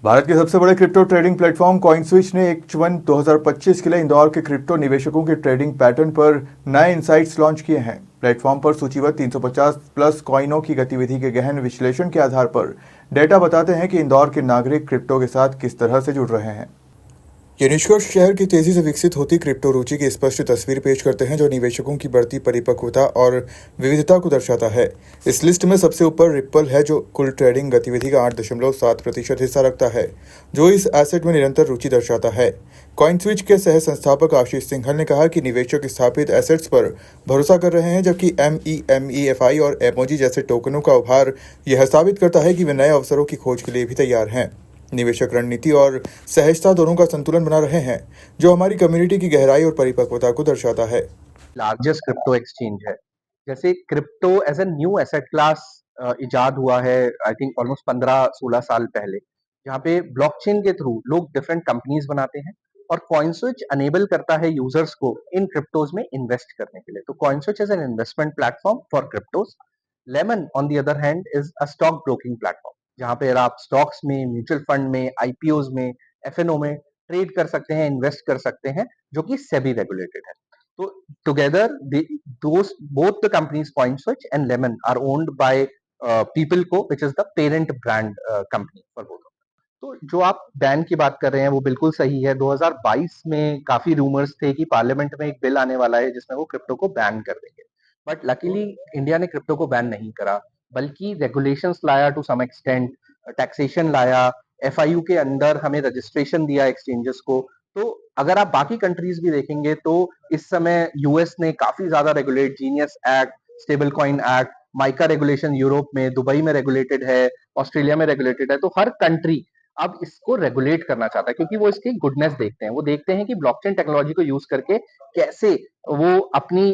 भारत के सबसे बड़े क्रिप्टो ट्रेडिंग प्लेटफॉर्म कॉइनस्विच ने H1 2025 के लिए इंदौर के क्रिप्टो निवेशकों के ट्रेडिंग पैटर्न पर नए इनसाइट्स लॉन्च किए हैं। प्लेटफॉर्म पर सूचीबद्ध 350 प्लस कॉइनों की गतिविधि के गहन विश्लेषण के आधार पर डेटा बताते हैं कि इंदौर के नागरिक क्रिप्टो के साथ किस तरह से जुड़ रहे हैं। ये निष्कर्ष शहर की तेजी से विकसित होती क्रिप्टो रुचि की स्पष्ट तस्वीर पेश करते हैं, जो निवेशकों की बढ़ती परिपक्वता और विविधता को दर्शाता है। इस लिस्ट में सबसे ऊपर रिप्पल है, जो कुल ट्रेडिंग गतिविधि का 8.7% हिस्सा रखता है, जो इस एसेट में निरंतर रुचि दर्शाता है। कॉइनस्विच के सह संस्थापक आशीष सिंघल ने कहा कि निवेशक स्थापित एसेट्स पर भरोसा कर रहे हैं, जबकि MEFI और एमओजी जैसे टोकनों का उभार यह साबित करता है कि वे नए अवसरों की खोज के लिए भी तैयार हैं। निवेशक रणनीति और सहजता दोनों का संतुलन बना रहे हैं, जो हमारी कम्युनिटी की गहराई और परिपक्वता को दर्शाता है। लार्जेस्ट क्रिप्टो एक्सचेंज है। जैसे crypto as a new asset class इजाद हुआ है, आई थिंक ऑलमोस्ट 15-16 साल पहले, जहाँ पे ब्लॉकचेन के थ्रू लोग डिफरेंट कंपनीज बनाते हैं और कॉइनस्विच अनेबल करता है यूजर्स को इन क्रिप्टोज में इन्वेस्ट करने के लिए। तो CoinSwitch is an investment platform for cryptos. Lemon on the other hand is a stock broking platform, जहाँ पे आप स्टॉक्स में, म्यूचुअल फंड में, आईपीओज में, एफएनओ में ट्रेड कर सकते हैं, इन्वेस्ट कर सकते हैं, जो कि सेबी रेगुलेटेड है। So together, both the companies CoinSwitch and Lemon are owned by PeopleCo, which is the parent brand company for both of them. तो जो आप बैन की बात कर रहे हैं वो बिल्कुल सही है। 2022 में काफी रूमर्स थे कि पार्लियामेंट में एक बिल आने वाला है जिसमें वो क्रिप्टो को बैन कर देंगे, बट लकीली इंडिया ने क्रिप्टो को बैन नहीं करा, बल्कि रेगुलेशंस लाया टू सम एक्सटेंट, टैक्सेशन लाया, एफआईयू के अंदर हमें रजिस्ट्रेशन दिया एक्सचेंजेस को। तो अगर आप बाकी कंट्रीज भी देखेंगे तो इस समय यूएस ने काफी ज्यादा regulate, genius act, stable coin act, mica regulation Europe में, दुबई में रेगुलेटेड है, ऑस्ट्रेलिया में रेगुलेटेड है। तो हर कंट्री अब इसको रेगुलेट करना चाहता है, क्योंकि वो इसकी गुडनेस देखते हैं। वो देखते हैं कि ब्लॉकचेन टेक्नोलॉजी को यूज करके कैसे वो अपनी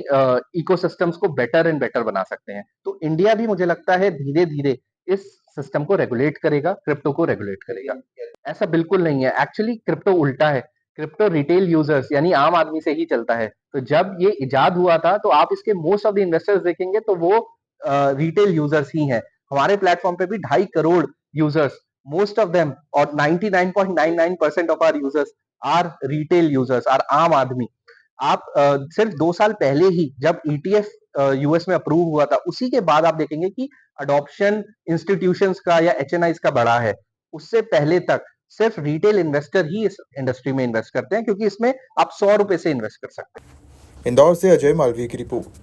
इकोसिस्टम्स को बेटर एंड बेटर बना सकते हैं। तो इंडिया भी मुझे लगता है धीरे धीरे इस सिस्टम को रेगुलेट करेगा, क्रिप्टो को रेगुलेट करेगा। ऐसा बिल्कुल नहीं है, एक्चुअली क्रिप्टो उल्टा है। क्रिप्टो रिटेल यूजर्स यानी आम आदमी से ही चलता है। तो जब ये इजाद हुआ था तो आप इसके मोस्ट ऑफ द इन्वेस्टर्स देखेंगे तो वो रिटेल यूजर्स ही हैं। हमारे प्लेटफॉर्म पे भी 2.5 crore users, most of them और 99.99% of our users are retail users, are आम आदमी। आप सिर्फ 2 साल पहले ही जब ईटीएफ यूएस में अप्रूव हुआ था, उसी के बाद आप देखेंगे कि अडॉप्शन इंस्टीट्यूशंस का या एचएनआईज का बढ़ा है। उससे पहले तक सिर्फ रिटेल इन्वेस्टर ही इस इंडस्ट्री में इन्वेस्ट करते हैं, क्योंकि इसमें आप 100 रुपए से इन्वेस्ट कर सकते हैं। इंदौर से अजय मालवीय की रिपोर्ट।